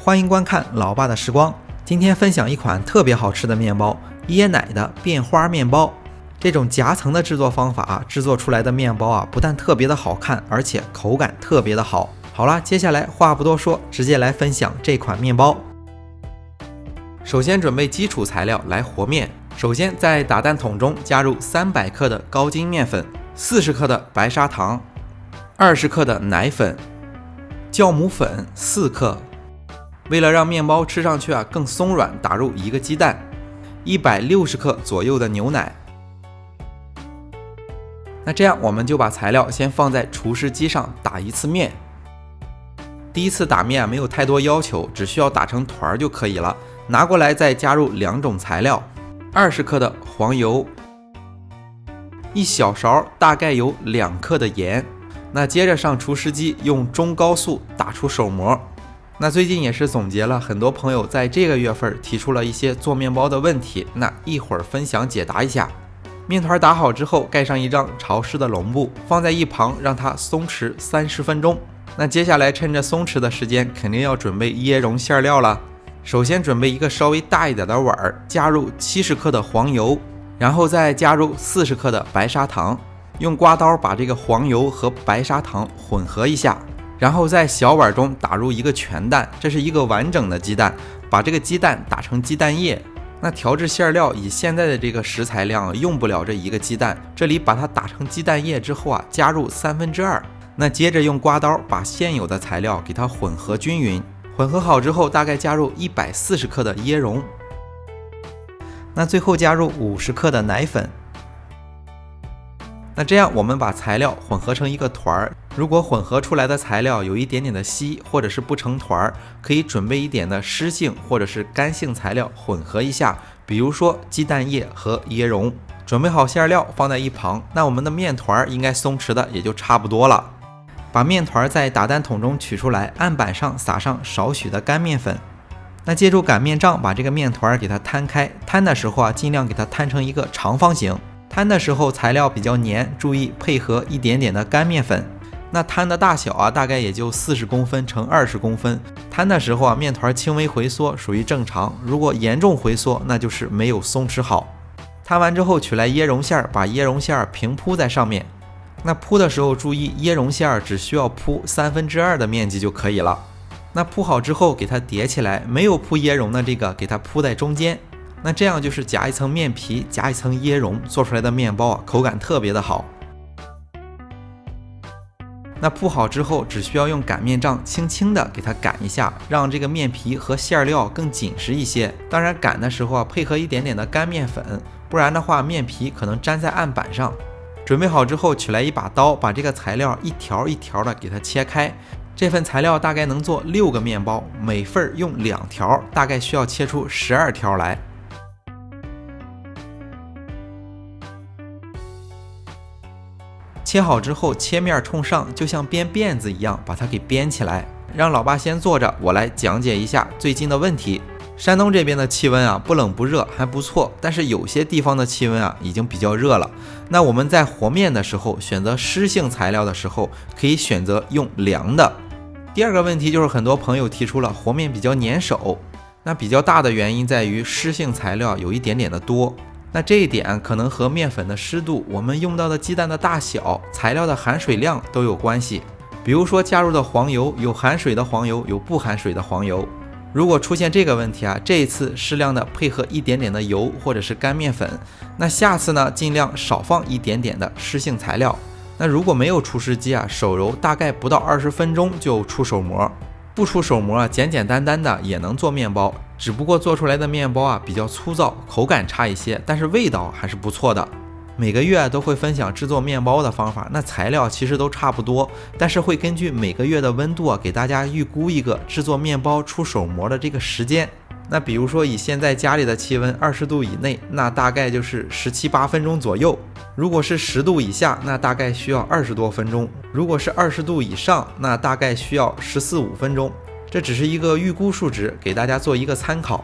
欢迎观看老爸的时光。今天分享一款特别好吃的面包——椰奶的变花面包。这种夹层的制作方法制作出来的面包不但特别的好看，而且口感特别的好。好了，接下来话不多说，直接来分享这款面包。首先准备基础材料来和面。首先在打蛋桶中加入300克的高筋面粉、40克的白砂糖、20克的奶粉、酵母粉4克。为了让面包吃上去更松软，打入1个鸡蛋，160克左右的牛奶。那这样我们就把材料先放在厨师机上打一次面。第一次打面没有太多要求，只需要打成团就可以了。拿过来再加入2种材料，20克的黄油，1小勺大概有2克的盐。那接着上厨师机用中高速打出手模。那最近也是总结了很多朋友在这个月份提出了一些做面包的问题，那一会儿分享解答一下。面团打好之后，盖上一张潮湿的笼布，放在一旁让它松弛30分钟。那接下来趁着松弛的时间，肯定要准备椰蓉馅料了。首先准备一个稍微大一点的碗，加入70克的黄油，然后再加入40克的白砂糖，用刮刀把这个黄油和白砂糖混合一下，然后在小碗中打入1个全蛋，这是一个完整的鸡蛋，把这个鸡蛋打成鸡蛋液。那调制馅料以现在的这个食材量用不了这1个鸡蛋，这里把它打成鸡蛋液之后加入2/3。那接着用刮刀把现有的材料给它混合均匀，混合好之后大概加入140克的椰蓉，那最后加入50克的奶粉。那这样我们把材料混合成一个团，如果混合出来的材料有一点点的稀，或者是不成团，可以准备一点的湿性或者是干性材料混合一下，比如说鸡蛋液和椰蓉。准备好馅料放在一旁，那我们的面团应该松弛的也就差不多了。把面团在打蛋桶中取出来，案板上撒上少许的干面粉。那借助擀面杖把这个面团给它摊开，摊的时候尽量给它摊成一个长方形。摊的时候材料比较黏，注意配合一点点的干面粉。那摊的大小大概也就40公分乘20公分。摊的时候面团轻微回缩属于正常，如果严重回缩那就是没有松弛好。摊完之后取来椰蓉馅，把椰蓉馅平铺在上面。那铺的时候注意，椰蓉馅只需要铺2/3的面积就可以了。那铺好之后给它叠起来，没有铺椰蓉的这个给它铺在中间。那这样就是夹一层面皮，夹一层椰蓉，做出来的面包口感特别的好。那铺好之后，只需要用擀面杖轻轻的给它擀一下，让这个面皮和馅料更紧实一些。当然擀的时候配合一点点的干面粉，不然的话面皮可能粘在案板上。准备好之后，取来一把刀，把这个材料一条一条的给它切开。这份材料大概能做6个面包，每份用2条，大概需要切出12条来。切好之后，切面冲上，就像编辫子一样，把它给编起来。让老爸先坐着，我来讲解一下最近的问题。山东这边的气温不冷不热，还不错，但是有些地方的气温已经比较热了。那我们在和面的时候，选择湿性材料的时候，可以选择用凉的。第二个问题就是很多朋友提出了和面比较粘手，那比较大的原因在于湿性材料有一点点的多。那这一点可能和面粉的湿度、我们用到的鸡蛋的大小、材料的含水量都有关系。比如说加入的黄油，有含水的黄油，有不含水的黄油。如果出现这个问题这一次适量的配合一点点的油或者是干面粉，那下次呢尽量少放一点点的湿性材料。那如果没有厨师机手揉大概不到20分钟就出手模。不出手模简简单单的也能做面包，只不过做出来的面包比较粗糙，口感差一些，但是味道还是不错的。每个月都会分享制作面包的方法，那材料其实都差不多，但是会根据每个月的温度给大家预估一个制作面包出手模的这个时间。那比如说以现在家里的气温20度以内，那大概就是17、18分钟左右。如果是10度以下，那大概需要20多分钟。如果是20度以上，那大概需要14、15分钟。这只是一个预估数值，给大家做一个参考。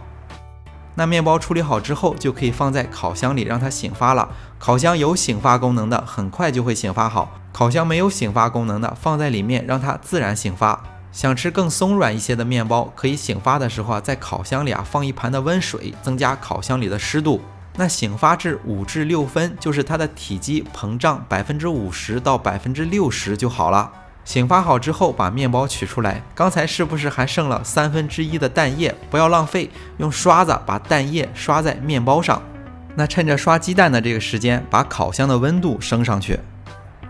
那面包处理好之后，就可以放在烤箱里让它醒发了。烤箱有醒发功能的，很快就会醒发好；烤箱没有醒发功能的，放在里面让它自然醒发。想吃更松软一些的面包，可以醒发的时候在烤箱里放一盘的温水，增加烤箱里的湿度。那醒发至5至6分，就是它的体积膨胀50%到60%就好了。醒发好之后，把面包取出来，刚才是不是还剩了1/3的蛋液？不要浪费，用刷子把蛋液刷在面包上。那趁着刷鸡蛋的这个时间，把烤箱的温度升上去。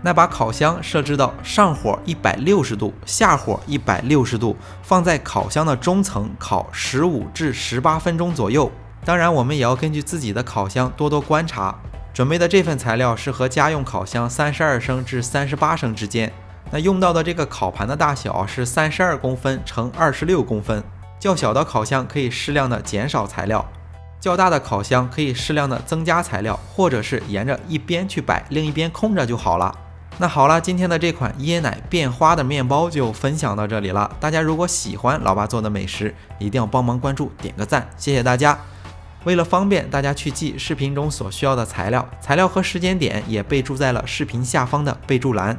那把烤箱设置到上火160度，下火160度，放在烤箱的中层烤15至18分钟左右。当然，我们也要根据自己的烤箱多多观察。准备的这份材料是和家用烤箱32升至38升之间。那用到的这个烤盘的大小是32公分乘26公分。较小的烤箱可以适量的减少材料，较大的烤箱可以适量的增加材料，或者是沿着一边去摆，另一边空着就好了。那好了，今天的这款椰奶变花的面包就分享到这里了。大家如果喜欢老爸做的美食，一定要帮忙关注点个赞，谢谢大家。为了方便大家去记视频中所需要的材料和时间点也备注在了视频下方的备注栏。